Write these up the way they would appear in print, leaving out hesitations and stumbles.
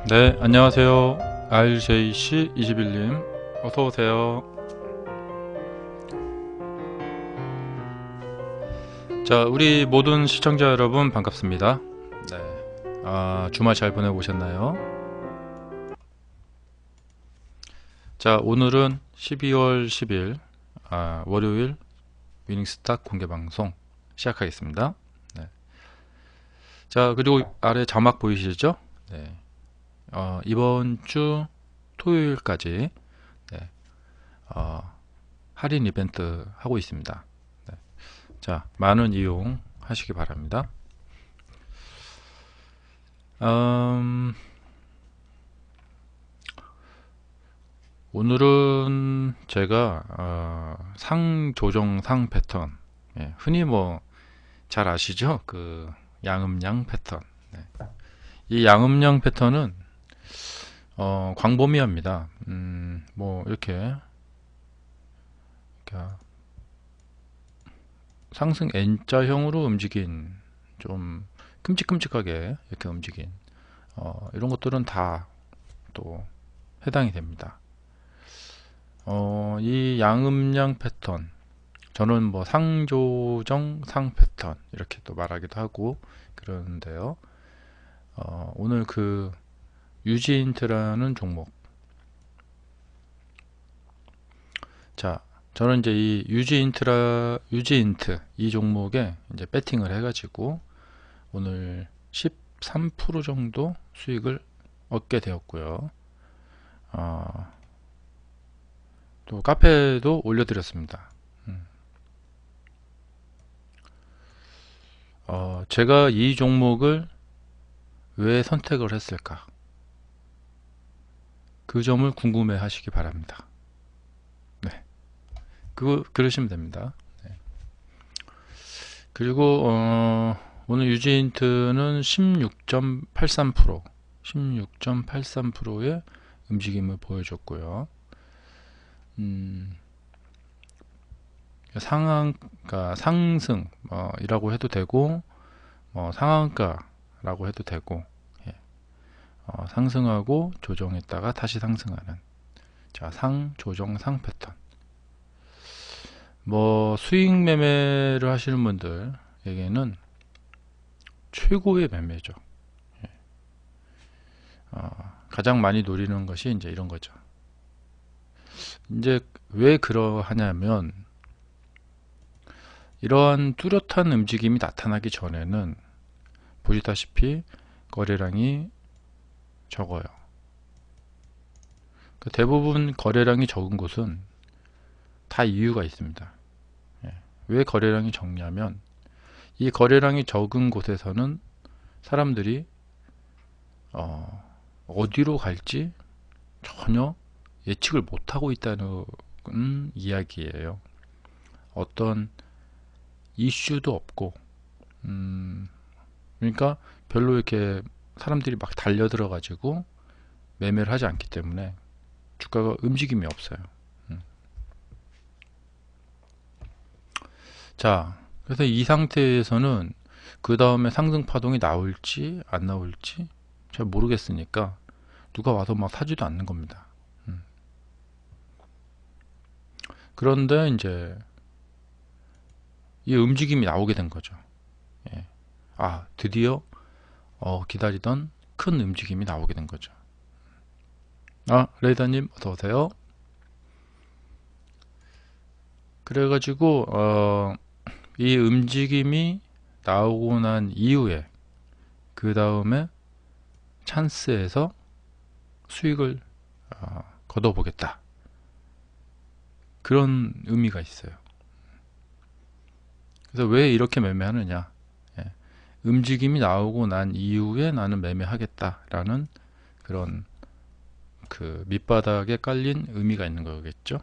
네, 안녕하세요. RJC21님, 어서오세요. 자, 우리 모든 시청자 여러분 반갑습니다. 네, 주말 잘 보내보셨나요? 자, 오늘은 12월 10일, 월요일 위닝스탁 공개방송 시작하겠습니다. 네. 자, 그리고 아래 자막 보이시죠? 네. 이번 주 토요일까지 네, 할인 이벤트 하고 있습니다. 네. 자, 많은 이용하시기 바랍니다. 오늘은 제가 상 조정 상 패턴, 흔히 뭐 잘 아시죠? 그 양음양 패턴. 네. 이 양음양 패턴은 광범위합니다. 뭐 이렇게 그러니까 상승 N자형으로 움직인 좀 끔찍끔찍하게 이렇게 움직인 이런 것들은 다 또 해당이 됩니다. 이 양음양 패턴, 저는 뭐 상조정 상 패턴 이렇게 또 말하기도 하고 그러는데요. 오늘 그 유지인트라는 종목, 자, 저는 이제 이 유지인트 이 종목에 이제 배팅을 해가지고 오늘 13% 정도 수익을 얻게 되었고요. 또 카페도 올려드렸습니다. 제가 이 종목을 왜 선택을 했을까? 그 점을 궁금해 하시기 바랍니다. 네. 그러시면 됩니다. 네. 그리고, 오늘 유지인트는 16.83%, 16.83%의 움직임을 보여줬고요. 상한가 상승이라고 해도 되고, 상한가라고 해도 되고, 상승하고 조정했다가 다시 상승하는, 자, 조정, 상 패턴. 뭐 수익 매매를 하시는 분들에게는 최고의 매매죠. 가장 많이 노리는 것이 이제 이런 거죠. 이제 왜 그러하냐면, 이러한 뚜렷한 움직임이 나타나기 전에는 보시다시피 거래량이 적어요. 대부분 거래량이 적은 곳은 다 이유가 있습니다. 왜 거래량이 적냐면, 이 거래량이 적은 곳에서는 사람들이 어디로 갈지 전혀 예측을 못하고 있다는 이야기예요. 어떤 이슈도 없고, 그러니까 별로 이렇게 사람들이 막 달려들어 가지고 매매를 하지 않기 때문에 주가가 움직임이 없어요. 자, 그래서 이 상태에서는 그 다음에 상승 파동이 나올지 안 나올지 잘 모르겠으니까 누가 와서 막 사지도 않는 겁니다. 그런데 이제 이 움직임이 나오게 된 거죠. 예. 드디어 기다리던 큰 움직임이 나오게 된 거죠. 레이더님 어서 오세요. 그래가지고 이 움직임이 나오고 난 이후에 그 다음에 찬스에서 수익을 거둬보겠다, 그런 의미가 있어요. 그래서 왜 이렇게 매매하느냐, 움직임이 나오고 난 이후에 나는 매매하겠다라는 그런 그 밑바닥에 깔린 의미가 있는 거겠죠.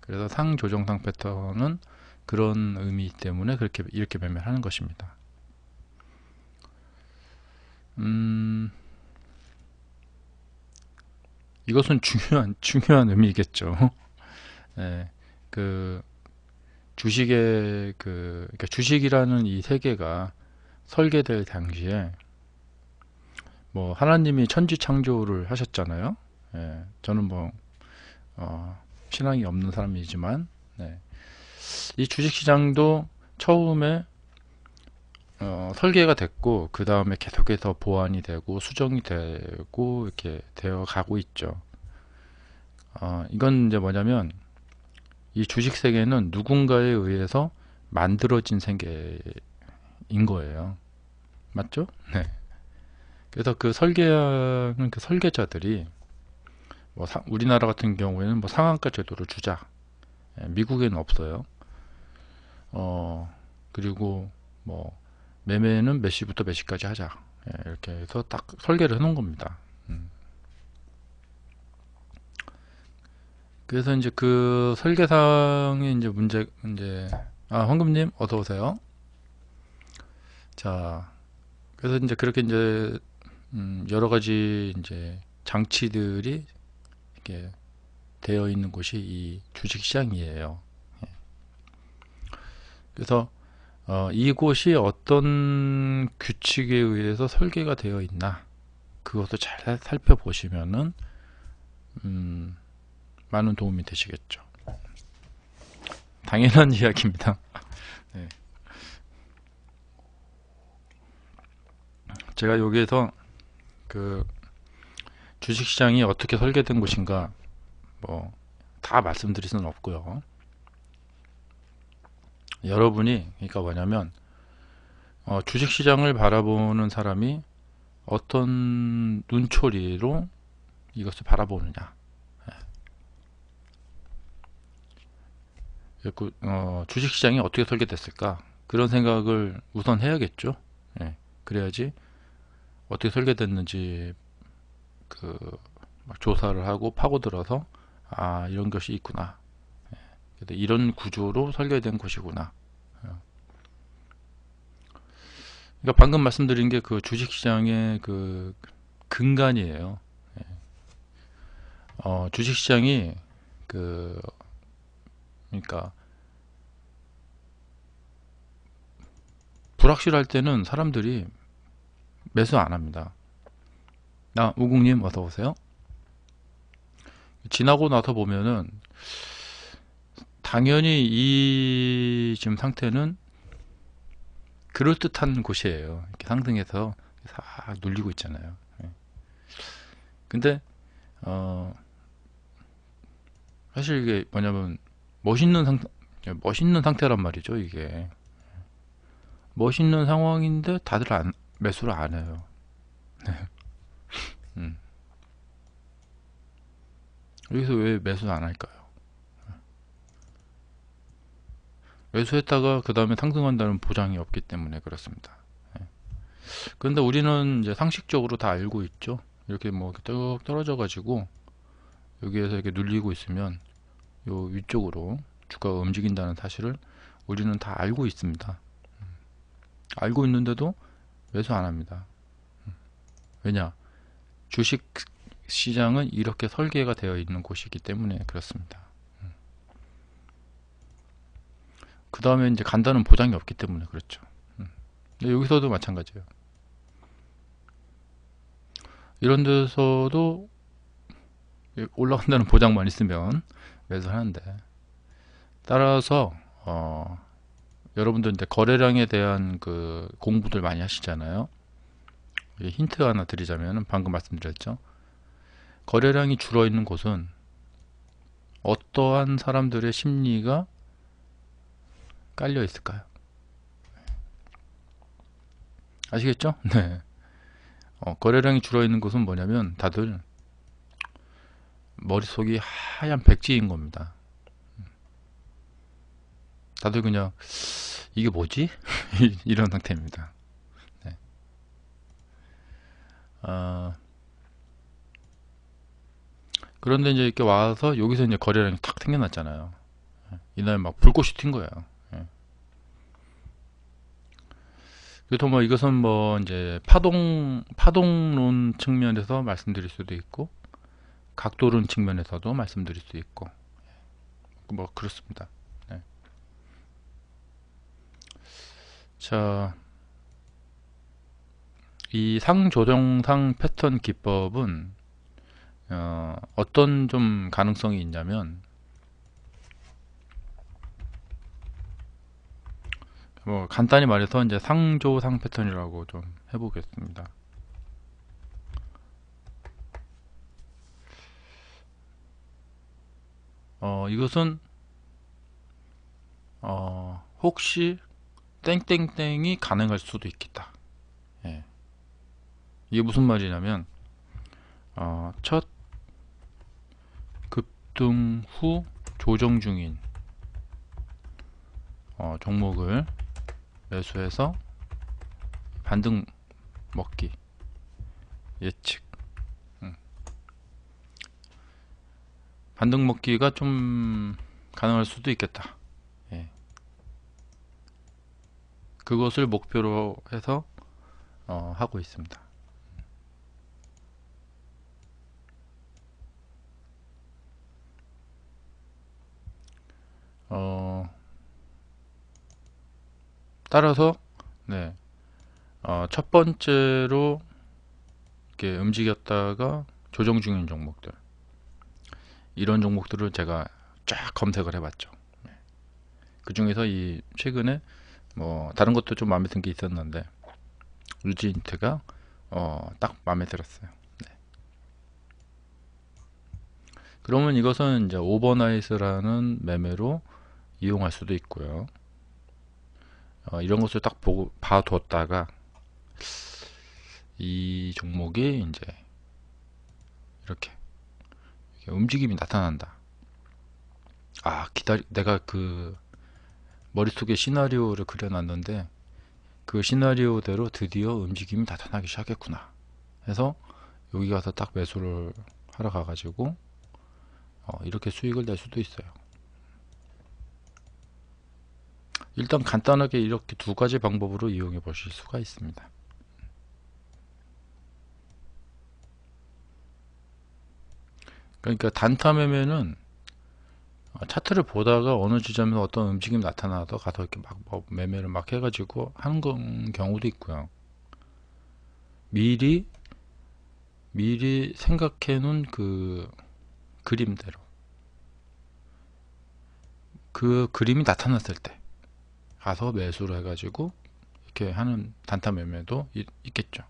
그래서 상조정상 패턴은 그런 의미 때문에 이렇게 매매를 하는 것입니다. 이것은 중요한 의미겠죠. 네, 그 주식의 그러니까 주식이라는 이 세계가 설계될 당시에 뭐 하나님이 천지 창조를 하셨잖아요. 예, 저는 뭐 신앙이 없는 사람이지만, 네. 이 주식시장도 처음에 설계가 됐고 그 다음에 계속해서 보완이 되고 수정이 되고 이렇게 되어 가고 있죠. 이건 이제 뭐냐면 이 주식 세계는 누군가에 의해서 만들어진 세계인 거예요. 맞죠? 네. 그래서 그 설계하는 그 설계자들이 뭐 우리나라 같은 경우에는 뭐 상한가 제도를 주자. 예, 미국에는 없어요. 그리고 뭐 매매는 몇 시부터 몇 시까지 하자. 예, 이렇게 해서 딱 설계를 해놓은 겁니다. 그래서 이제 그 설계상의 이제 황금님 어서 오세요. 자, 그래서 이제 그렇게 이제 여러 가지 이제 장치들이 이렇게 되어 있는 곳이 이 주식시장이에요. 그래서 이곳이 어떤 규칙에 의해서 설계가 되어 있나 그것도 잘 살펴보시면은 많은 도움이 되시겠죠. 당연한 이야기입니다. 네. 제가 여기에서 그 주식시장이 어떻게 설계된 곳인가 뭐 다 말씀드릴 수는 없고요. 여러분이 그러니까 뭐냐면 주식시장을 바라보는 사람이 어떤 눈초리로 이것을 바라보느냐. 주식시장이 어떻게 설계됐을까? 그런 생각을 우선 해야겠죠. 예, 그래야지 어떻게 설계됐는지 막 조사를 하고 파고들어서 이런 것이 있구나. 이런 구조로 설계된 곳이구나. 그러니까 방금 말씀드린 게 그 주식시장의 그 근간이에요. 주식시장이 그러니까 불확실할 때는 사람들이 매수 안 합니다. 우국님 어서 오세요. 지나고 나서 보면은 당연히 이 지금 상태는 그럴듯한 곳이에요. 이렇게 상승해서 싹 눌리고 있잖아요. 근데 사실 이게 뭐냐면 멋있는 상태란 말이죠. 이게 멋있는 상황인데 다들 매수를 안 해요. 음. 여기서 왜 매수 안 할까요? 매수했다가 그 다음에 상승한다는 보장이 없기 때문에 그렇습니다. 그런데 우리는 이제 상식적으로 다 알고 있죠. 이렇게 뭐 뚝 떨어져 가지고 여기에서 이렇게 눌리고 있으면 요 위쪽으로 주가가 움직인다는 사실을 우리는 다 알고 있습니다. 알고 있는데도 매수 안 합니다. 왜냐? 주식 시장은 이렇게 설계가 되어 있는 곳이기 때문에 그렇습니다. 그 다음에 이제 간다는 보장이 없기 때문에 그렇죠. 근데 여기서도 마찬가지예요. 이런 데서도 올라간다는 보장만 있으면 매수하는데 따라서 여러분들 이제 거래량에 대한 그 공부들 많이 하시잖아요. 힌트 하나 드리자면 방금 말씀드렸죠. 거래량이 줄어 있는 곳은 어떠한 사람들의 심리가 깔려 있을까요? 아시겠죠? 네. 거래량이 줄어 있는 곳은 뭐냐면 다들 머릿속이 하얀 백지인 겁니다. 다들 그냥 이게 뭐지? 이런 상태입니다. 네. 그런데 이제 이렇게 와서 여기서 이제 거래량이 탁 생겨났잖아요. 이날 막 불꽃이 튄 거예요. 그래도 뭐 이것은 뭐 이제 파동론 측면에서 말씀드릴 수도 있고 각도론 측면에서도 말씀드릴 수 있고 뭐 그렇습니다. 네. 자, 이 상조정상 패턴 기법은 어떤 좀 가능성이 있냐면, 뭐 간단히 말해서 이제 상조상 패턴이라고 좀 해보겠습니다. 이것은 혹시 땡땡땡이 가능할 수도 있겠다. 예. 이게 무슨 말이냐면, 첫 급등 후 조정 중인 종목을 매수해서 반등 먹기 예측. 반등 먹기가 좀 가능할 수도 있겠다. 예. 그것을 목표로 해서 하고 있습니다. 따라서 네, 첫 번째로 이렇게 움직였다가 조정 중인 종목들, 이런 종목들을 제가 쫙 검색을 해봤죠. 그 중에서 이 최근에 뭐 다른 것도 좀 마음에 든 게 있었는데 루지인트가 딱 마음에 들었어요. 네. 그러면 이것은 이제 오버나이트라는 매매로 이용할 수도 있고요. 이런 것을 딱 보고 봐뒀다가 이 종목이 이제 이렇게 움직임이 나타난다. 내가 그 머릿속에 시나리오를 그려놨는데 그 시나리오대로 드디어 움직임이 나타나기 시작했구나 해서 여기 가서 딱 매수를 하러 가가지고 이렇게 수익을 낼 수도 있어요. 일단 간단하게 이렇게 두 가지 방법으로 이용해 보실 수가 있습니다. 그러니까 단타 매매는 차트를 보다가 어느 지점에서 어떤 움직임이 나타나서 가서 이렇게 막 매매를 막 해가지고 하는 경우도 있고요. 미리 생각해 놓은 그 그림대로 그 그림이 나타났을 때 가서 매수를 해가지고 이렇게 하는 단타 매매도 있겠죠.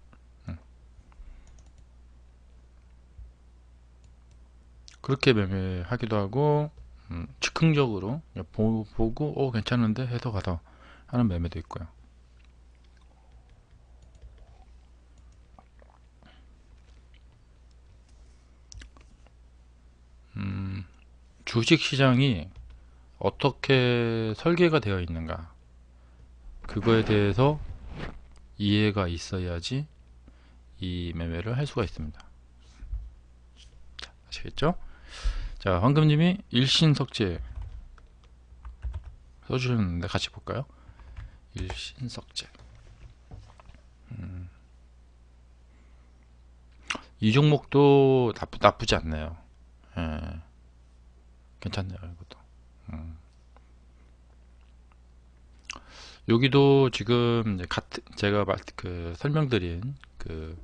그렇게 매매하기도 하고 즉흥적으로 보고 괜찮은데 해서 가서 하는 매매도 있고요. 주식 시장이 어떻게 설계가 되어 있는가, 그거에 대해서 이해가 있어야지 이 매매를 할 수가 있습니다. 아시겠죠? 자, 황금님이 일신석재 써주셨는데 같이 볼까요? 일신석재. 이 종목도 나쁘지 않네요. 예, 괜찮네요, 이것도. 여기도 지금 이제 제가 그 설명드린 그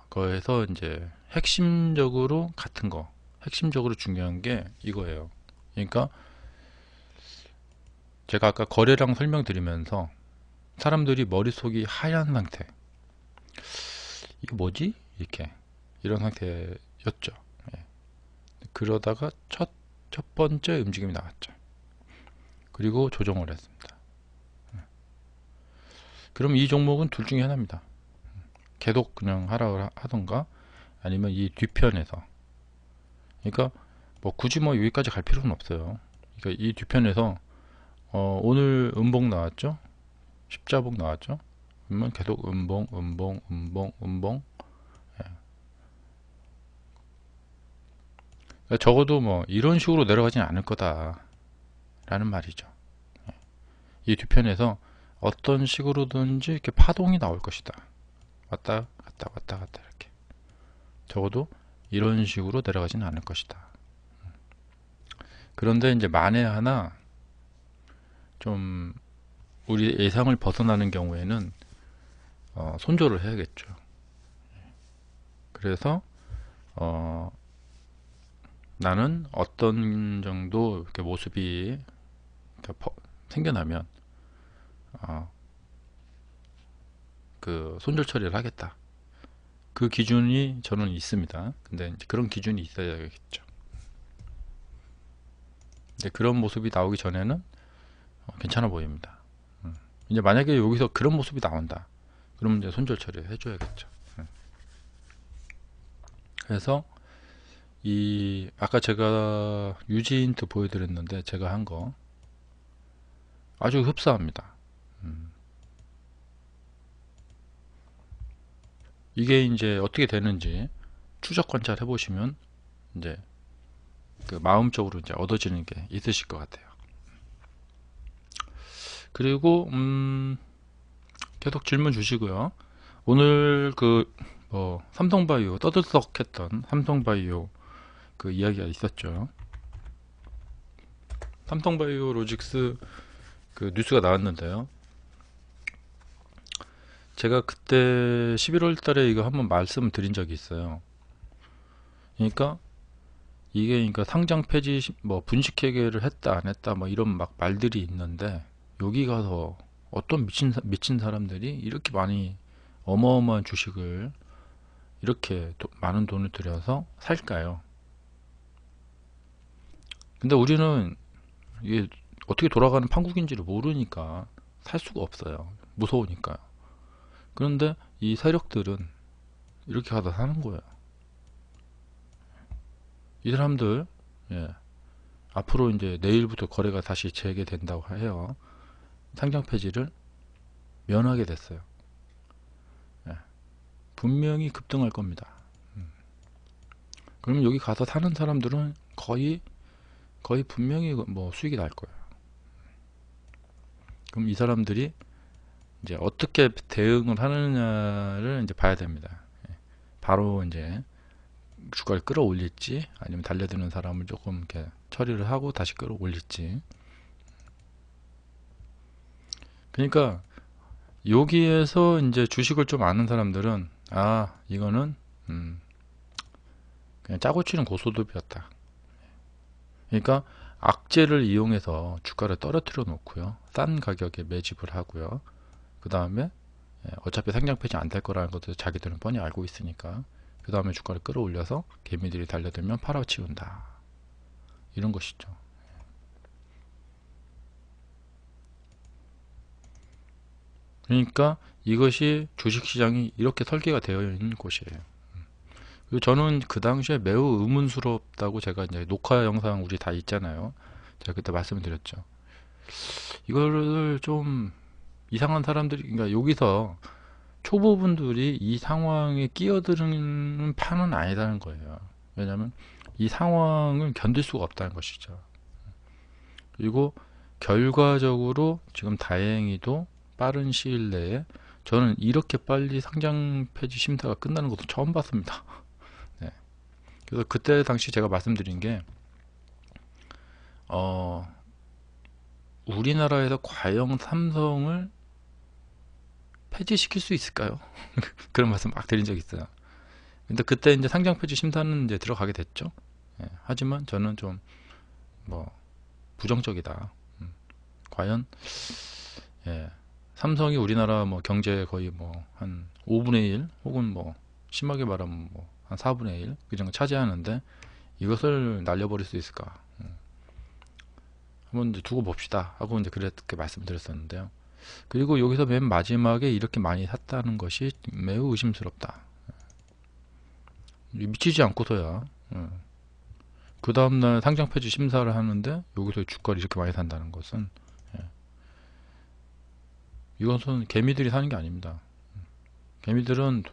거에서 이제 핵심적으로 같은 거, 핵심적으로 중요한 게 이거예요. 그러니까 제가 아까 거래량 설명드리면서 사람들이 머릿속이 하얀 상태, 이거 뭐지? 이렇게 이런 상태였죠. 예. 그러다가 첫 번째 움직임이 나왔죠. 그리고 조정을 했습니다. 그럼 이 종목은 둘 중에 하나입니다. 계속 그냥 하라 하던가 아니면 이 뒤편에서, 그러니까 뭐 굳이 뭐 여기까지 갈 필요는 없어요. 그러니까 이 뒤편에서 오늘 음봉 나왔죠? 십자봉 나왔죠? 그러면 계속 음봉. 예. 그러니까 적어도 뭐 이런 식으로 내려가진 않을 거다 라는 말이죠. 이 뒤편에서 어떤 식으로든지 이렇게 파동이 나올 것이다. 왔다 갔다 이렇게. 적어도 이런 식으로 내려가지는 않을 것이다. 그런데 이제 만에 하나 좀 우리 예상을 벗어나는 경우에는 손절을 해야겠죠. 그래서 나는 어떤 정도 이렇게 모습이 이렇게 생겨나면 그 손절 처리를 하겠다. 그 기준이 저는 있습니다. 근데 이제 그런 기준이 있어야겠죠. 이제 그런 모습이 나오기 전에는 괜찮아 보입니다. 이제 만약에 여기서 그런 모습이 나온다. 그러면 이제 손절 처리 해줘야겠죠. 그래서 이 아까 제가 유지인트 보여드렸는데 제가 한 거 아주 흡사합니다. 이게 이제 어떻게 되는지 추적 관찰해 보시면 이제 그 마음적으로 이제 얻어지는 게 있으실 것 같아요. 그리고 계속 질문 주시고요. 오늘 그 삼성바이오 떠들썩했던 삼성바이오 그 이야기가 있었죠. 삼성바이오 로직스 그 뉴스가 나왔는데요. 제가 그때 11월 달에 이거 한번 말씀드린 적이 있어요. 그러니까 이게 그러니까 상장 폐지 뭐 분식 회계를 했다 안 했다 뭐 이런 막 말들이 있는데 여기 가서 어떤 미친 사람들이 이렇게 많이 어마어마한 주식을 이렇게 많은 돈을 들여서 살까요? 근데 우리는 이게 어떻게 돌아가는 판국인지를 모르니까 살 수가 없어요. 무서우니까. 그런데 이 세력들은 이렇게 가다 사는 거예요. 이 사람들 예, 앞으로 이제 내일부터 거래가 다시 재개된다고 해요. 상장 폐지를 면하게 됐어요. 예, 분명히 급등할 겁니다. 그러면 여기 가서 사는 사람들은 거의 분명히 뭐 수익이 날 거예요. 그럼 이 사람들이 이제 어떻게 대응을 하느냐를 이제 봐야 됩니다. 예, 바로 이제 주가를 끌어올릴지 아니면 달려드는 사람을 조금 이렇게 처리를 하고 다시 끌어올릴지. 그러니까 여기에서 이제 주식을 좀 아는 사람들은 이거는 그냥 짜고 치는 고소득이었다. 그러니까 악재를 이용해서 주가를 떨어뜨려 놓고요. 싼 가격에 매집을 하고요. 그 다음에 어차피 상장 폐지 안 될 거라는 것도 자기들은 뻔히 알고 있으니까 그 다음에 주가를 끌어올려서 개미들이 달려들면 팔아치운다. 이런 것이죠. 그러니까 이것이 주식시장이 이렇게 설계가 되어 있는 곳이에요. 그리고 저는 그 당시에 매우 의문스럽다고 제가 이제 녹화 영상 우리 다 있잖아요. 제가 그때 말씀을 드렸죠. 이거를 좀 이상한 사람들이, 그러니까 여기서 초보분들이 이 상황에 끼어드는 판은 아니다는 거예요. 왜냐하면 이 상황을 견딜 수가 없다는 것이죠. 그리고 결과적으로 지금 다행히도 빠른 시일 내에 저는 이렇게 빨리 상장 폐지 심사가 끝나는 것도 처음 봤습니다. 네. 그래서 그때 당시 제가 말씀드린 게 우리나라에서 과연 삼성을 폐지시킬 수 있을까요? 그런 말씀 막 드린 적이 있어요. 근데 그때 이제 상장 폐지 심사는 이제 들어가게 됐죠. 예, 하지만 저는 좀 뭐 부정적이다. 과연 삼성이 우리나라 뭐 경제 거의 뭐 한 5분의 1 혹은 뭐 심하게 말하면 뭐 한 4분의 1 그 정도 차지하는데 이것을 날려버릴 수 있을까? 한번 이제 두고 봅시다 하고 이제 그렇게 말씀드렸었는데요. 그리고 여기서 맨 마지막에 이렇게 많이 샀다는 것이 매우 의심스럽다. 미치지 않고서야 그 다음날 상장 폐지 심사를 하는데 여기서 주가를 이렇게 많이 산다는 것은 이것은 개미들이 사는 게 아닙니다. 개미들은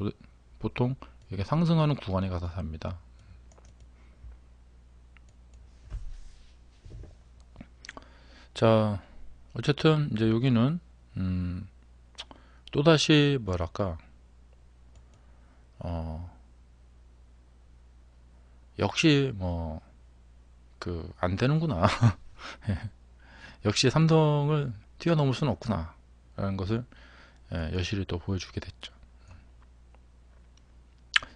보통 이게 상승하는 구간에 가서 삽니다. 자, 어쨌든 이제 여기는 또다시 뭐랄까 역시 뭐 그 안 되는구나. 역시 삼성을 뛰어넘을 수는 없구나 라는 것을 여실히 또 보여주게 됐죠.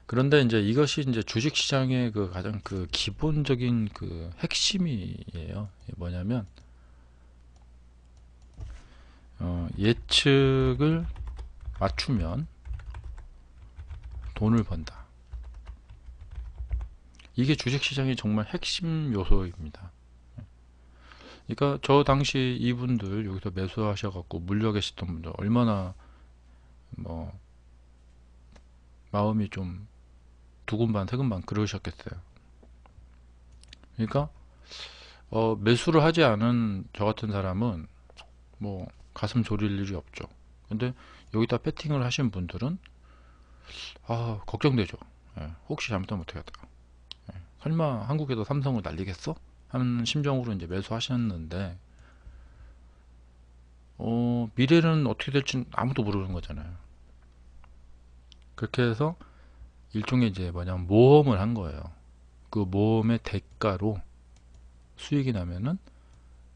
그런데 이제 이것이 이제 주식시장의 그 가장 그 기본적인 그 핵심이에요. 뭐냐면 예측을 맞추면 돈을 번다. 이게 주식시장의 정말 핵심 요소입니다. 그러니까 저 당시 이분들 여기서 매수하셔갖고 물려 계셨던 분들 얼마나 뭐 마음이 좀 두근반 세근반 그러셨겠어요. 그러니까 매수를 하지 않은 저 같은 사람은 뭐 가슴 졸일 일이 없죠. 근데 여기다 배팅을 하신 분들은 걱정되죠. 혹시 잘못하면 어떻게 하다. 설마 한국에도 삼성을 날리겠어? 하는 심정으로 이제 매수하셨는데 미래는 어떻게 될지 아무도 모르는 거잖아요. 그렇게 해서 일종의 이제 뭐냐면 모험을 한 거예요. 그 모험의 대가로 수익이 나면은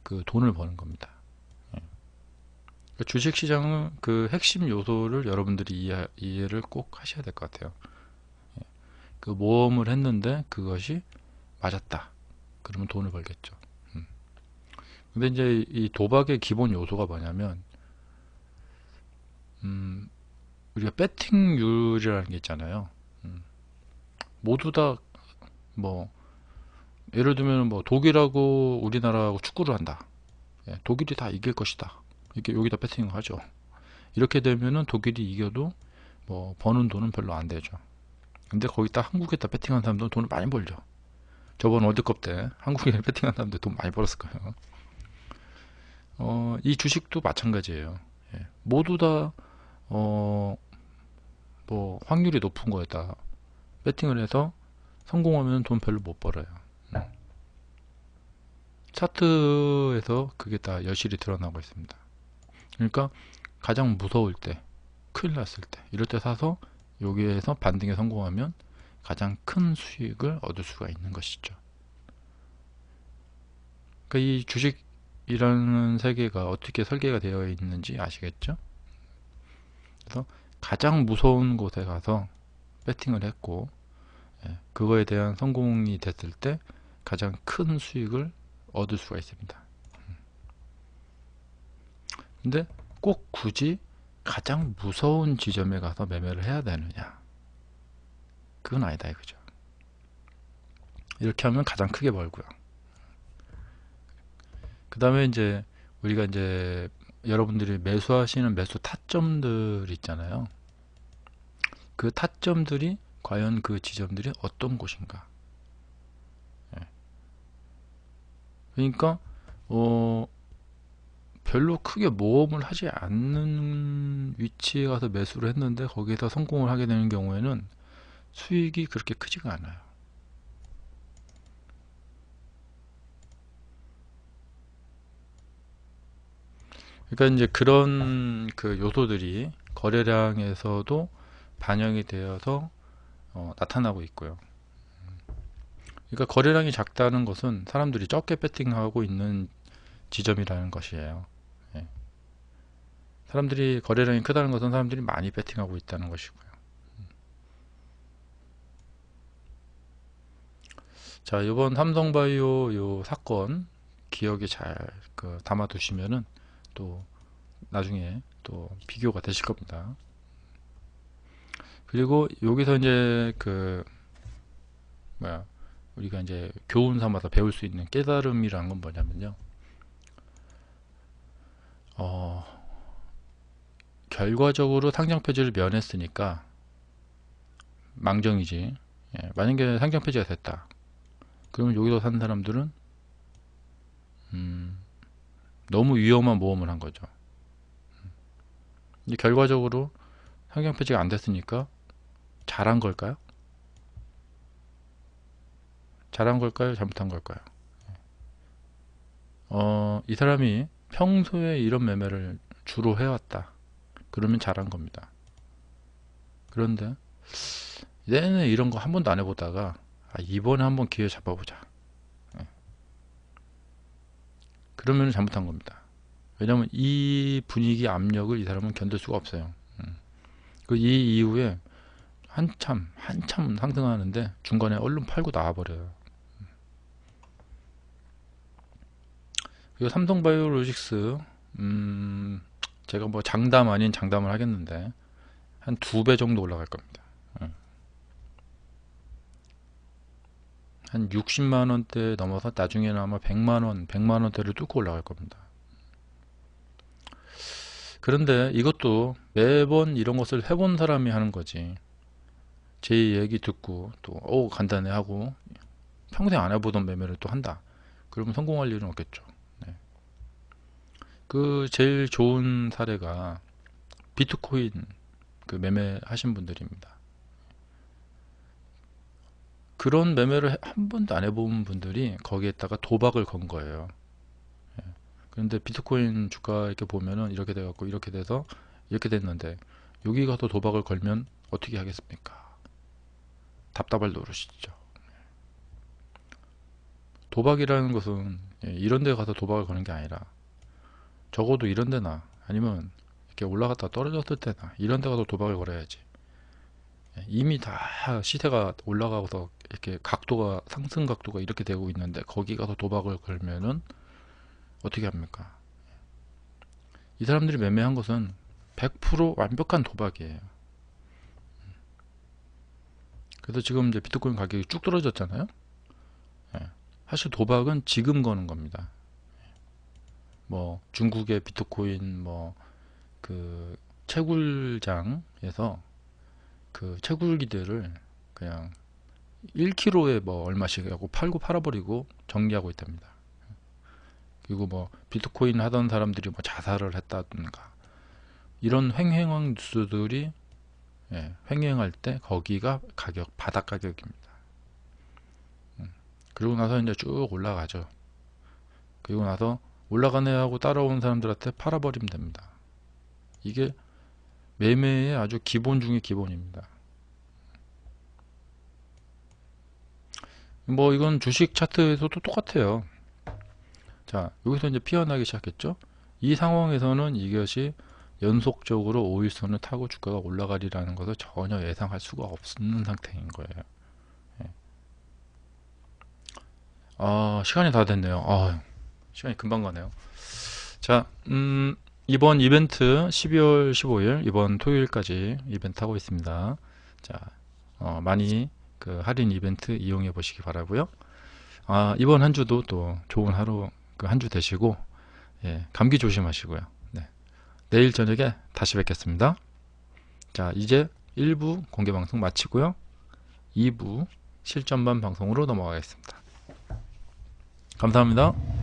그 돈을 버는 겁니다. 주식시장은 그 핵심 요소를 여러분들이 이해를 꼭 하셔야 될 것 같아요. 그 모험을 했는데 그것이 맞았다. 그러면 돈을 벌겠죠. 근데 이제 이 도박의 기본 요소가 뭐냐면 우리가 배팅률이라는 게 있잖아요. 모두 다 뭐 예를 들면 뭐 독일하고 우리나라하고 축구를 한다. 독일이 다 이길 것이다. 이렇게 여기다 배팅을 하죠. 이렇게 되면은 독일이 이겨도 뭐 버는 돈은 별로 안 되죠. 근데 거기다 한국에다 배팅한 사람들은 돈을 많이 벌죠. 저번 월드컵 때 한국에 배팅한 사람들 돈 많이 벌었을 거예요. 이 주식도 마찬가지예요. 모두 다 뭐 확률이 높은 거에다 배팅을 해서 성공하면 돈 별로 못 벌어요. 차트에서 그게 다 여실히 드러나고 있습니다. 그러니까 가장 무서울 때, 큰일 났을 때, 이럴 때 사서 여기에서 반등에 성공하면 가장 큰 수익을 얻을 수가 있는 것이죠. 그러니까 이 주식이라는 세계가 어떻게 설계가 되어 있는지 아시겠죠? 그래서 가장 무서운 곳에 가서 배팅을 했고 그거에 대한 성공이 됐을 때 가장 큰 수익을 얻을 수가 있습니다. 근데 꼭 굳이 가장 무서운 지점에 가서 매매를 해야 되느냐? 그건 아니다 이거죠. 이렇게 하면 가장 크게 벌고요. 그 다음에 이제 우리가 이제 여러분들이 매수하시는 매수 타점들 있잖아요. 그 타점들이 과연 그 지점들이 어떤 곳인가? 그러니까 별로 크게 모험을 하지 않는 위치에 가서 매수를 했는데 거기에서 성공을 하게 되는 경우에는 수익이 그렇게 크지가 않아요. 그러니까 이제 그런 그 요소들이 거래량에서도 반영이 되어서 나타나고 있고요. 그러니까 거래량이 작다는 것은 사람들이 적게 배팅하고 있는 지점이라는 것이에요. 사람들이 거래량이 크다는 것은 사람들이 많이 배팅하고 있다는 것이고요. 자, 이번 삼성바이오 요 사건 기억에 잘 담아 두시면은 또 나중에 또 비교가 되실 겁니다. 그리고 여기서 이제 우리가 이제 교훈 삼아서 배울 수 있는 깨달음이란 건 뭐냐면요. 결과적으로 상장 폐지를 면했으니까 망정이지. 만약에 상장 폐지가 됐다. 그러면 여기서 산 사람들은 너무 위험한 모험을 한 거죠. 이제 결과적으로 상장 폐지가 안 됐으니까 잘한 걸까요? 잘한 걸까요? 잘못한 걸까요? 이 사람이 평소에 이런 매매를 주로 해왔다. 그러면 잘한 겁니다. 그런데 내내 이런 거 한 번도 안 해보다가 이번에 한번 기회 잡아보자. 그러면 잘못한 겁니다. 왜냐면 이 분위기 압력을 이 사람은 견딜 수가 없어요. 이 이후에 한참 상승하는데 중간에 얼른 팔고 나와버려요. 그리고 삼성바이오로직스, 제가 뭐 장담 아닌 장담을 하겠는데 한 2배 정도 올라갈 겁니다. 한 60만원대 넘어서 나중에는 아마 100만원대를 뚫고 올라갈 겁니다. 그런데 이것도 매번 이런 것을 해본 사람이 하는 거지, 제 얘기 듣고 또 간단해 하고 평생 안 해보던 매매를 또 한다 그러면 성공할 일은 없겠죠. 네. 그 제일 좋은 사례가 비트코인 그 매매 하신 분들입니다. 그런 매매를 한 번도 안 해본 분들이 거기에다가 도박을 건 거예요. 예. 그런데 비트코인 주가 이렇게 보면은 이렇게 돼갖고 이렇게 돼서 이렇게 됐는데 여기 가서 도박을 걸면 어떻게 하겠습니까? 답답할 노릇이죠. 도박이라는 것은 이런 데 가서 도박을 거는 게 아니라 적어도 이런 데나 아니면 이렇게 올라갔다 떨어졌을 때나 이런 데 가서 도박을 걸어야지. 이미 다 시세가 올라가서 이렇게 각도가 상승 각도가 이렇게 되고 있는데 거기 가서 도박을 걸면은 어떻게 합니까? 이 사람들이 매매한 것은 100% 완벽한 도박이에요. 그래서 지금 이제 비트코인 가격이 쭉 떨어졌잖아요. 사실 도박은 지금 거는 겁니다. 뭐 중국의 비트코인 뭐 그 채굴장에서 그 채굴기들을 그냥 1kg에 뭐 얼마씩 하고 팔고 팔아버리고 정리하고 있답니다. 그리고 뭐 비트코인 하던 사람들이 뭐 자살을 했다든가 이런 횡행한 뉴스들이 횡행할 때 거기가 가격 바닥 가격입니다. 그리고 나서 이제 쭉 올라가죠. 그리고 나서 올라가네 하고 따라온 사람들한테 팔아버리면 됩니다. 이게 매매의 아주 기본 중의 기본입니다. 뭐 이건 주식 차트에서도 똑같아요. 자, 여기서 이제 피어나기 시작했죠. 이 상황에서는 이것이 연속적으로 5일선을 타고 주가가 올라가리라는 것을 전혀 예상할 수가 없는 상태인 거예요. 시간이 다 됐네요. 시간이 금방 가네요. 자, 이번 이벤트 12월 15일 이번 토요일까지 이벤트 하고 있습니다. 자, 많이 그 할인 이벤트 이용해 보시기 바라고요. 이번 한 주도 또 좋은 하루 그 한 주 되시고, 감기 조심하시고요. 네. 내일 저녁에 다시 뵙겠습니다. 자, 이제 1부 공개 방송 마치고요. 2부 실전반 방송으로 넘어가겠습니다. 감사합니다.